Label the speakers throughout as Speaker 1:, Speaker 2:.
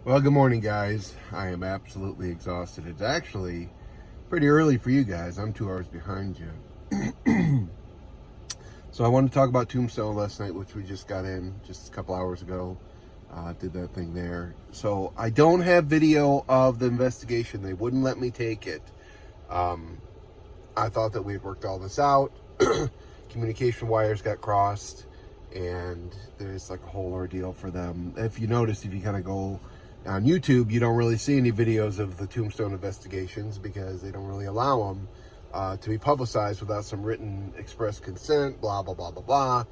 Speaker 1: Well, good morning, guys. I am absolutely exhausted. It's actually pretty early for you guys. I'm 2 hours behind you. So I wanted to talk about Tombstone last night, which we just got in just a couple hours ago. Did that thing there. So I don't have video of the investigation. They wouldn't let me take it. I thought that we had worked all this out. Communication wires got crossed, and there's like a whole ordeal for them. If you notice, if you kind of go on YouTube, you don't really see any videos of the Tombstone investigations because they don't really allow them to be publicized without some written express consent, blah, blah, blah, blah, blah.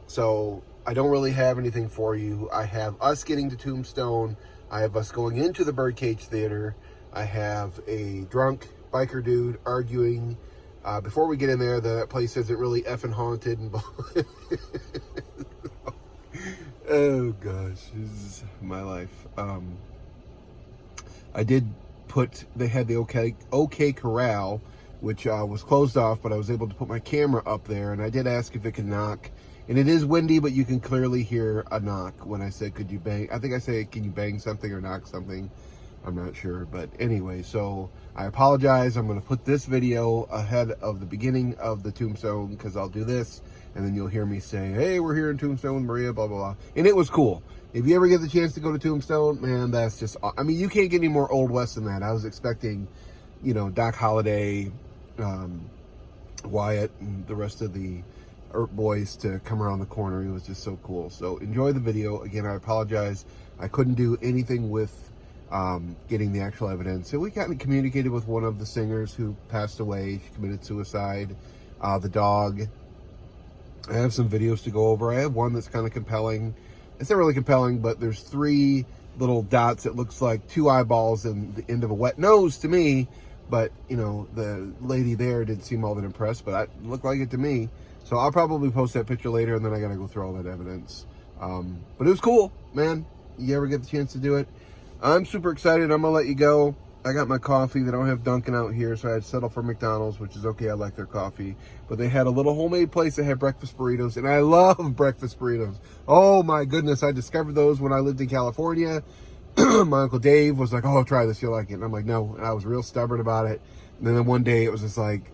Speaker 1: So I don't really have anything for you. I have us getting to Tombstone. I have us going into the Birdcage Theater. I have a drunk biker dude arguing before we get in there that place isn't really effing haunted. And oh gosh, this is my life. I did put, they had the OK Corral, which was closed off, but I was able to put my camera up there, and I did ask if it could knock. And it is windy, but you can clearly hear a knock when I said, could you bang? I think I say, can you bang something or knock something? I'm not sure. But anyway, so I apologize. I'm going to put this video ahead of the beginning of the Tombstone because I'll do this. And then you'll hear me say, hey, we're here in Tombstone, Maria, blah, blah, blah. And it was cool. If you ever get the chance to go to Tombstone, man, that's just, I mean, you can't get any more Old West than that. I was expecting, you know, Doc Holliday, Wyatt, and the rest of the Earp boys to come around the corner. It was just so cool. So enjoy the video. Again, I apologize. I couldn't do anything with getting the actual evidence. So we kind of communicated with one of the singers who passed away. She committed suicide. The dog. I have some videos to go over. I have one that's kind of compelling. It's not really compelling, but there's 3 little dots. It looks like 2 eyeballs and the end of a wet nose to me. But, you know, the lady there didn't seem all that impressed, but it looked like it to me. So I'll probably post that picture later, and then I got to go through all that evidence. But it was cool, man. You ever get the chance to do it? I'm super excited. I'm going to let you go. I got my coffee. They don't have Dunkin' out here, so I had to settle for McDonald's, which is okay. I like their coffee. But they had a little homemade place that had breakfast burritos, and I love breakfast burritos. Oh, my goodness. I discovered those when I lived in California. My Uncle Dave was like, oh, try this. You'll like it. And I'm like, no. And I was real stubborn about it. And then one day it was just like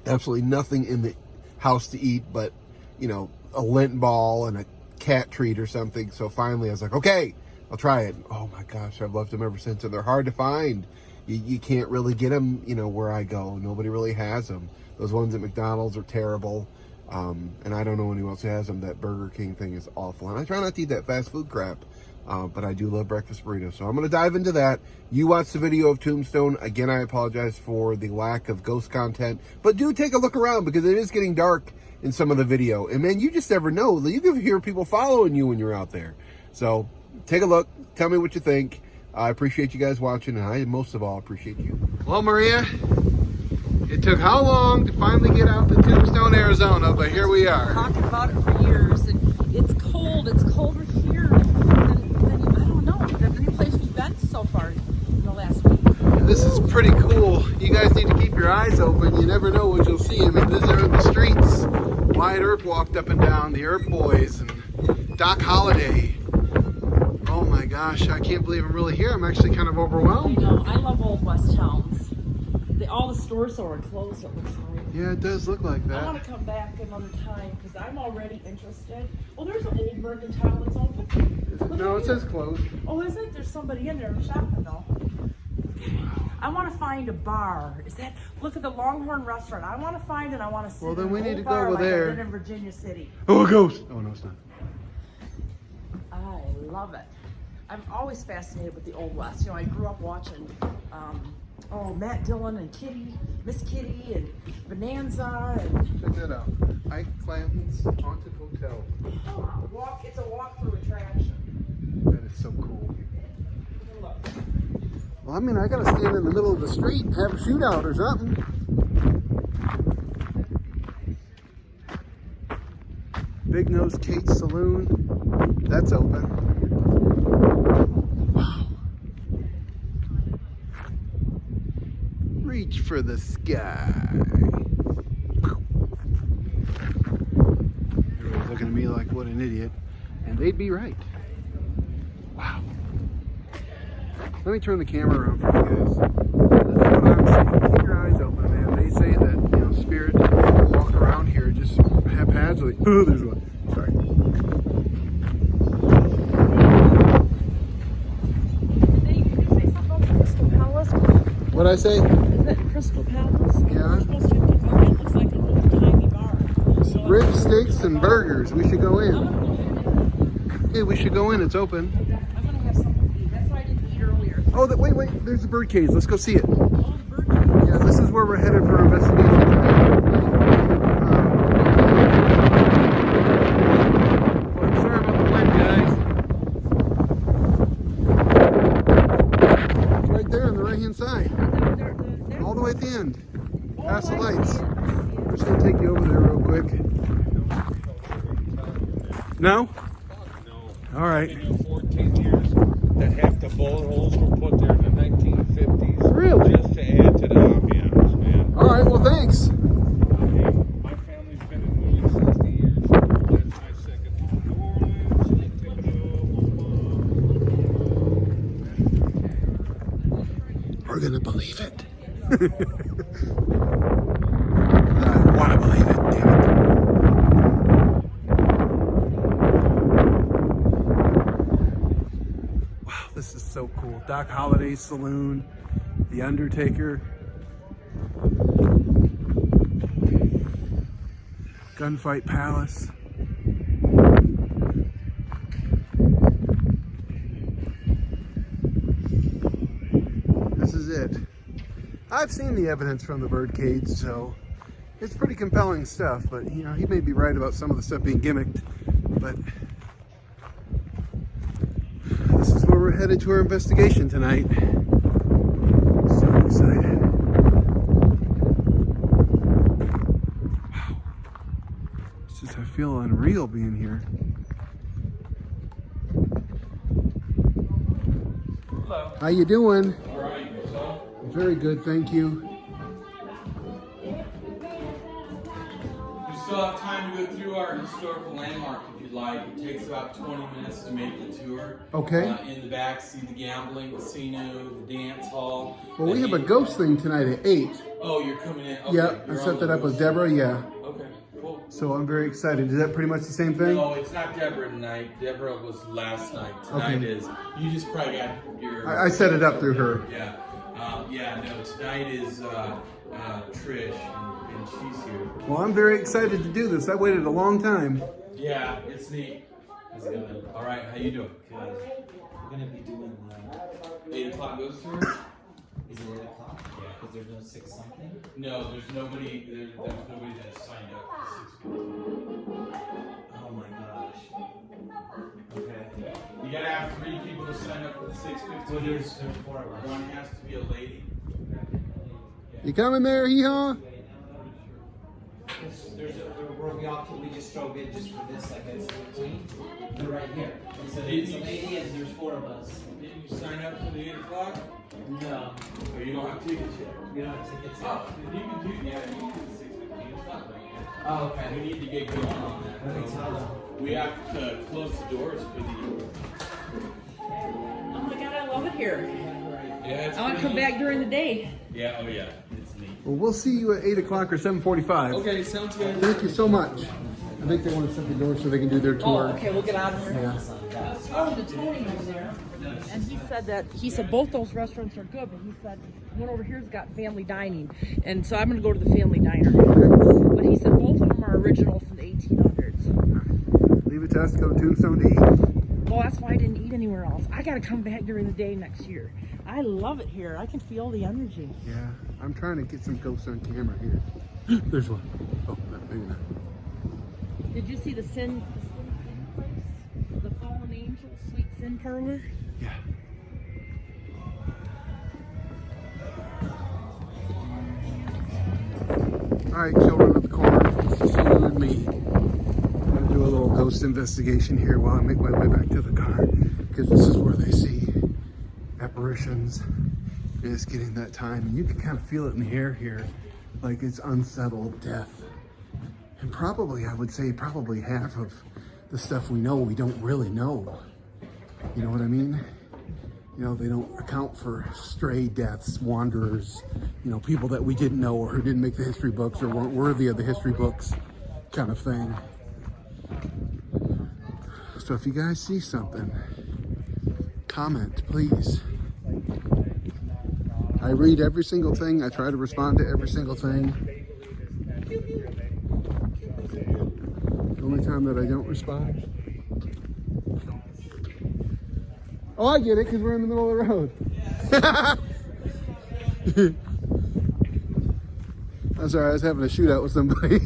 Speaker 1: absolutely nothing in the house to eat but, you know, a lint ball and a cat treat or something. So finally I was like, okay, I'll try it. Oh my gosh, I've loved them ever since. And they're hard to find. You can't really get them, you know, where I go. Nobody really has them. Those ones at McDonald's are terrible. And I don't know anyone else who has them. That Burger King thing is awful. And I try not to eat that fast food crap. But I do love breakfast burritos. So I'm going to dive into that. You watch the video of Tombstone. Again, I apologize for the lack of ghost content. But do take a look around because it is getting dark in some of the video. And man, you just never know. You can hear people following you when you're out there. So take a look. Tell me what you think. I appreciate you guys watching. And I most of all appreciate you. Well, Maria, it took how long to finally get out to Tombstone, Arizona? But here we are.
Speaker 2: Talking about it for years. And it's cold. It's colder here than I don't know, than any place we've been so far in the last week.
Speaker 1: This is pretty cool. You guys need to keep your eyes open. You never know what you'll see. I mean, these are the streets. Wyatt Earp walked up and down, the Earp boys, and Doc Holliday. Oh my gosh, I can't believe I'm really here. I'm actually kind of overwhelmed.
Speaker 2: I know. I love Old West towns. All the stores are closed, it looks like.
Speaker 1: Yeah, it does look like that.
Speaker 2: I want to come back another time because I'm already interested. Oh, there's an old mercantile that's open.
Speaker 1: No, it says closed.
Speaker 2: Oh, is it? There's somebody in there shopping though. I want to find a bar. Is that? Look at the Longhorn restaurant. I want to find it. I want to sit.
Speaker 1: Well, then
Speaker 2: in
Speaker 1: we
Speaker 2: an
Speaker 1: need
Speaker 2: old
Speaker 1: to go
Speaker 2: bar
Speaker 1: over
Speaker 2: like I
Speaker 1: there.
Speaker 2: did in Virginia City.
Speaker 1: Oh, a ghost. Oh, no, it's not.
Speaker 2: I love it. I'm always fascinated with the Old West. You know, I grew up watching Matt Dillon and Kitty, Miss Kitty and Bonanza. And
Speaker 1: Check that out. Ike Clanton's Haunted Hotel.
Speaker 2: it's a walk-through attraction.
Speaker 1: That is so cool.
Speaker 2: Look.
Speaker 1: Well, I mean, I gotta stand in the middle of the street and have a shootout or something. Big Nose Kate's Saloon. That's open. Wow. Reach for the sky. Everybody's looking at me like, what an idiot. And they'd be right. Wow. Let me turn the camera around for you guys. This is what I'm saying. Keep your eyes open, man. They say that, you know, spirits walk around here just haphazardly. Oh, there's one. Sorry.
Speaker 2: Did you say something about the Crystal Palace?
Speaker 1: What'd I say?
Speaker 2: Is that Crystal Palace?
Speaker 1: Yeah.
Speaker 2: We're supposed to go in. It looks like an old timey bar.
Speaker 1: Ribs, steaks, and burgers. We should go in.
Speaker 2: I'm gonna go in.
Speaker 1: Hey, we should go in. It's open.
Speaker 2: I'm gonna have something to eat. That's why I didn't eat earlier.
Speaker 1: Oh, wait. There's the bird cage. Let's go see it.
Speaker 2: Oh, the bird cage.
Speaker 1: Yeah, this is where we're headed for our investigation tonight. Well, sorry about the wind, guys. It's right there on the right-hand side. All the way at the end. Past the lights. I'm just going to take you over there real quick. No?
Speaker 3: No.
Speaker 1: All right.
Speaker 3: They do 14 years that half the bullet holes were put there in the 1950s.
Speaker 1: Really?
Speaker 3: Just to add to the ambiance, man.
Speaker 1: All right, well, thanks.
Speaker 3: My family's been in New Orleans 60 years. That's my second home. New Orleans.
Speaker 1: We're going to believe it. I want to believe it, damn it. Wow, this is so cool. Doc Holliday's Saloon, The Undertaker, Gunfight Palace. This is it. I've seen the evidence from the birdcage, so it's pretty compelling stuff, but you know, he may be right about some of the stuff being gimmicked, but this is where we're headed to our investigation tonight. So excited. Wow. It's just, I feel unreal being here.
Speaker 3: Hello.
Speaker 1: How you doing?
Speaker 3: All right, so
Speaker 1: Very good, thank you.
Speaker 4: You still have time to go through our historical landmark if you'd like. It takes about 20 minutes to make the tour.
Speaker 1: Okay.
Speaker 4: In the back, see the gambling casino, the dance hall.
Speaker 1: Well, we have a ghost thing tonight at 8.
Speaker 4: Oh, you're coming in? Okay,
Speaker 1: Yeah, I
Speaker 4: you're
Speaker 1: set
Speaker 4: on
Speaker 1: that
Speaker 4: the
Speaker 1: up with
Speaker 4: ghost.
Speaker 1: Deborah, yeah.
Speaker 4: Okay, cool.
Speaker 1: So I'm very excited. Is that pretty much the same thing?
Speaker 4: No, it's not Deborah tonight. Deborah was last night. Tonight
Speaker 1: Okay.
Speaker 4: is. You just probably got your.
Speaker 1: I set it up through her.
Speaker 4: Yeah. No, tonight is Trish, and she's here.
Speaker 1: Well, I'm very excited to do this. I waited a long time.
Speaker 4: Yeah, it's neat.
Speaker 5: How's it going?
Speaker 4: All right, how you doing?
Speaker 5: Good. We're gonna be doing
Speaker 4: 8 o'clock goes through?
Speaker 5: is it 8 o'clock? Yeah. Because there's no 6 something?
Speaker 4: No, there's nobody. There's nobody that signed up for 6
Speaker 5: Oh my gosh. Okay.
Speaker 4: You gotta have 3 people to sign up for the 6:15.
Speaker 5: Well, there's 4 of us.
Speaker 4: One has to be a lady.
Speaker 1: You coming there, hee-haw?
Speaker 5: We just drove in just for this, like it's 15. They're right here. And so it's a lady and there's 4 of us.
Speaker 4: Didn't you sign up for the 8 o'clock?
Speaker 5: No.
Speaker 4: Or you don't have tickets yet?
Speaker 5: We don't have tickets yet.
Speaker 4: Oh, then you can do, yeah, you can do the 6:15. It's not late yet.
Speaker 5: Oh,
Speaker 4: We
Speaker 5: okay.
Speaker 4: need to get going on that.
Speaker 5: Let me tell them.
Speaker 4: We have to close the doors for the.
Speaker 2: Oh my god, I love it here.
Speaker 4: Yeah, it's
Speaker 2: I want to come
Speaker 4: pretty-
Speaker 2: back during the day.
Speaker 4: Yeah, oh yeah, it's neat.
Speaker 1: Well, we'll see you at 8 o'clock or 7:45.
Speaker 4: Okay, sounds good.
Speaker 1: Thank you so much. I think they want to set the door so they can do their
Speaker 2: Oh,
Speaker 1: tour.
Speaker 2: okay, we'll get out of here.
Speaker 1: Yeah.
Speaker 2: Oh, the Tony was there. And he said both those restaurants are good, but he said one over here's got family dining. And so I'm going to go to the family diner. But he said both of them are original from the 1800s.
Speaker 1: Leave it to us to go to Tombstone to eat.
Speaker 2: Well, that's why I didn't eat anywhere else. I got to come back during the day next year. I love it here. I can feel the energy.
Speaker 1: Yeah, I'm trying to get some ghosts on camera here. There's one. Oh, no, maybe not.
Speaker 2: Did you see the sin place? The Fallen Angel Sweet Sin Parlor?
Speaker 1: Yeah. All right, children of the corn, it's just you and me. I'm gonna do a little ghost investigation here while I make my way back to the car, because this is where they see apparitions. It's getting that time, and you can kind of feel it in the air here, like it's unsettled death. And probably, I would say, probably half of the stuff we know, we don't really know. You know what I mean? You know, they don't account for stray deaths, wanderers, you know, people that we didn't know or who didn't make the history books or weren't worthy of the history books kind of thing. So if you guys see something, comment, please. I read every single thing. I try to respond to every single thing. The only time that I don't respond. Oh, I get it, because we're in the middle of the road. I'm sorry, I was having a shootout with somebody.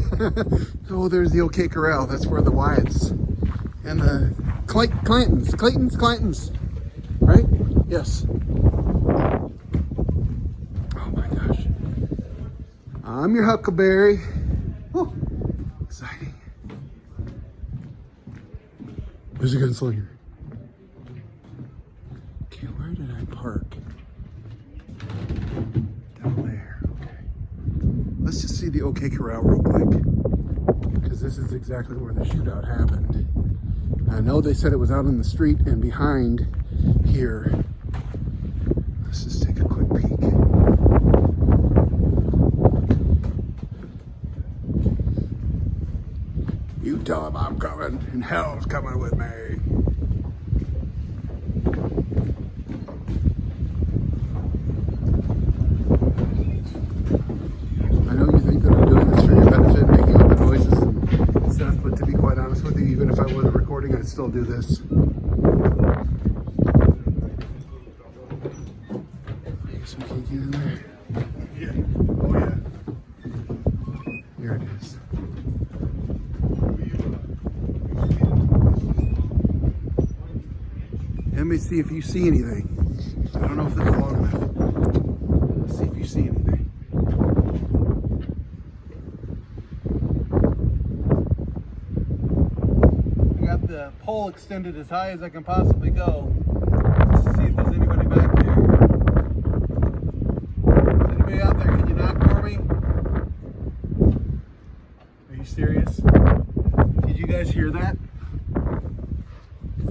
Speaker 1: Oh, there's the OK Corral. That's where the Wyatts and the Claytons, right? Yes. Oh my gosh. I'm your Huckleberry. Oh, exciting. There's a gunslinger. Okay, where did I park? Down there, okay. Let's just see the OK Corral real quick, because this is exactly where the shootout happened. I know they said it was out in the street and behind here. Let's just take a quick peek. You tell him I'm coming, and hell's coming with me. I know you think that I'm doing this for your benefit, making all the noises and stuff, but to be quite honest with you, even if I wasn't recording, I'd still do this. Some cake in there. Yeah. Oh yeah. Here it is. Let me see if you see anything. I don't know if this is long enough. Let's see if you see anything. I got the pole extended as high as I can possibly go, just to see if there's anybody back there. Is anybody out there? Can you knock for me? Are you serious? Did you guys hear that?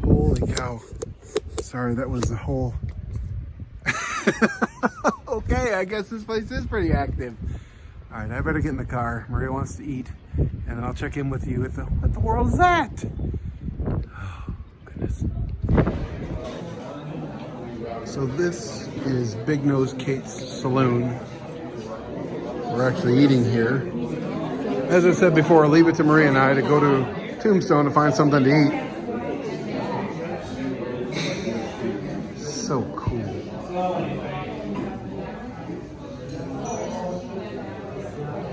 Speaker 1: Holy cow. Sorry, that was the whole... Okay, I guess this place is pretty active. All right, I better get in the car. Maria wants to eat, and then I'll check in with you. What the world is that? Oh, goodness. So this is Big Nose Kate's Saloon. We're actually eating here. As I said before, I'll leave it to Maria and I to go to Tombstone to find something to eat. So cool.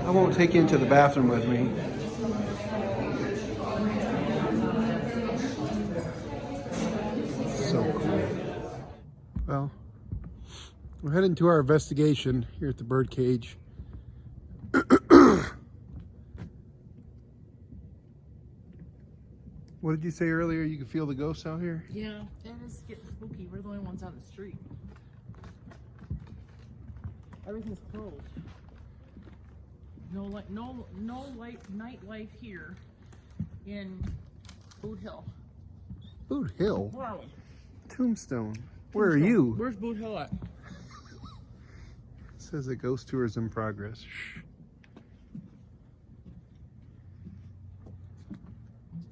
Speaker 1: I won't take you into the bathroom with me. So cool. Well, we're heading to our investigation here at the birdcage. What did you say earlier? You can feel the ghosts out here?
Speaker 2: Yeah, it is getting spooky. We're the only ones on the street. Everything's closed. No light, no nightlife here in Boot Hill.
Speaker 1: Boot Hill?
Speaker 2: Where are we?
Speaker 1: Tombstone. Where are you?
Speaker 2: Where's Boot Hill at?
Speaker 1: It says a ghost tour is in progress. Shh.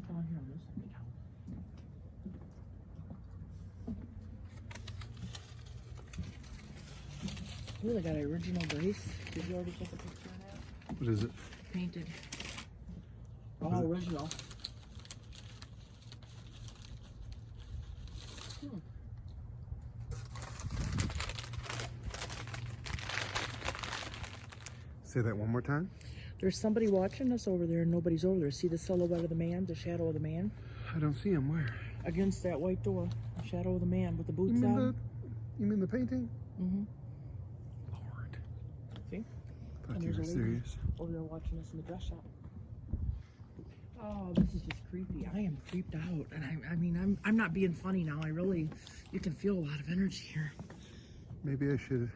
Speaker 2: Down here on this side of town. Ooh, they got an original brace. Did you already take a picture of that?
Speaker 1: What is it?
Speaker 2: Painted.
Speaker 1: What is
Speaker 2: All
Speaker 1: it?
Speaker 2: original.
Speaker 1: Say that one more time.
Speaker 2: There's somebody watching us over there and nobody's over there. See the silhouette of the man, the shadow of the man?
Speaker 1: I don't see him. Where?
Speaker 2: Against that white door. The shadow of the man with the
Speaker 1: You
Speaker 2: boots
Speaker 1: mean
Speaker 2: on.
Speaker 1: you mean the painting?
Speaker 2: Mm-hmm.
Speaker 1: Lord.
Speaker 2: See?
Speaker 1: Thought
Speaker 2: And
Speaker 1: you
Speaker 2: there's
Speaker 1: were
Speaker 2: a lady
Speaker 1: serious.
Speaker 2: over there watching us in the dress shop. Oh, this is just creepy. I am creeped out. And I mean, I'm not being funny now. You can feel a lot of energy here.
Speaker 1: Maybe I should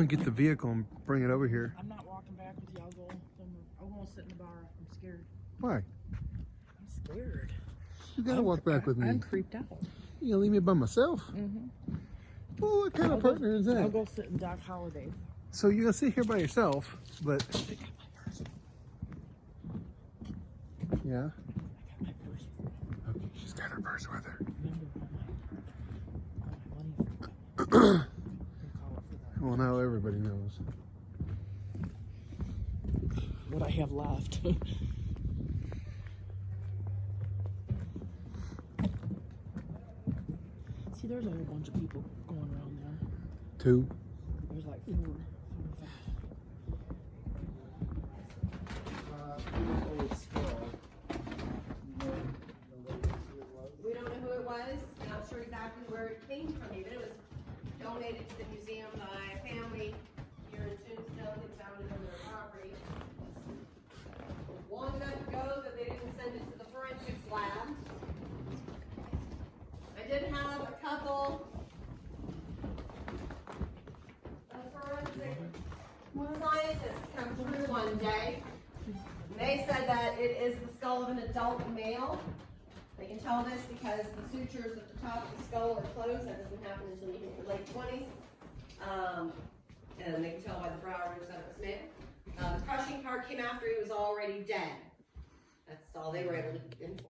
Speaker 1: get the vehicle and bring it over here.
Speaker 2: I'm not walking back with you. I'll go sit in the bar. I'm scared.
Speaker 1: Why?
Speaker 2: I'm scared.
Speaker 1: You gotta walk back with me.
Speaker 2: I'm creeped out.
Speaker 1: You gonna leave me by myself?
Speaker 2: Mm-hmm.
Speaker 1: Well, what kind of partner is
Speaker 2: I'll
Speaker 1: that?
Speaker 2: go sit in Doc Holliday.
Speaker 1: So you're gonna sit here by yourself, but yeah. Okay, she's got her purse with her. Well, now everybody knows.
Speaker 2: What I have left. See, there's a whole bunch of people going around there.
Speaker 1: 2.
Speaker 2: There's like 4 or 5.
Speaker 6: We don't know who it was, not sure exactly where it came from, but it was donated to the museum by a family here in Tombstone and found it on their property. Long enough ago that they didn't send it to the forensics lab. I did have a couple of forensic scientists come through one day. And they said that it is the skull of an adult male. They can tell this because the sutures at the top of the skull are closed. That doesn't happen until you hit your late 20s. And they can tell by the brow ridge that it was male. The crushing part came after he was already dead. That's all they were able to inform.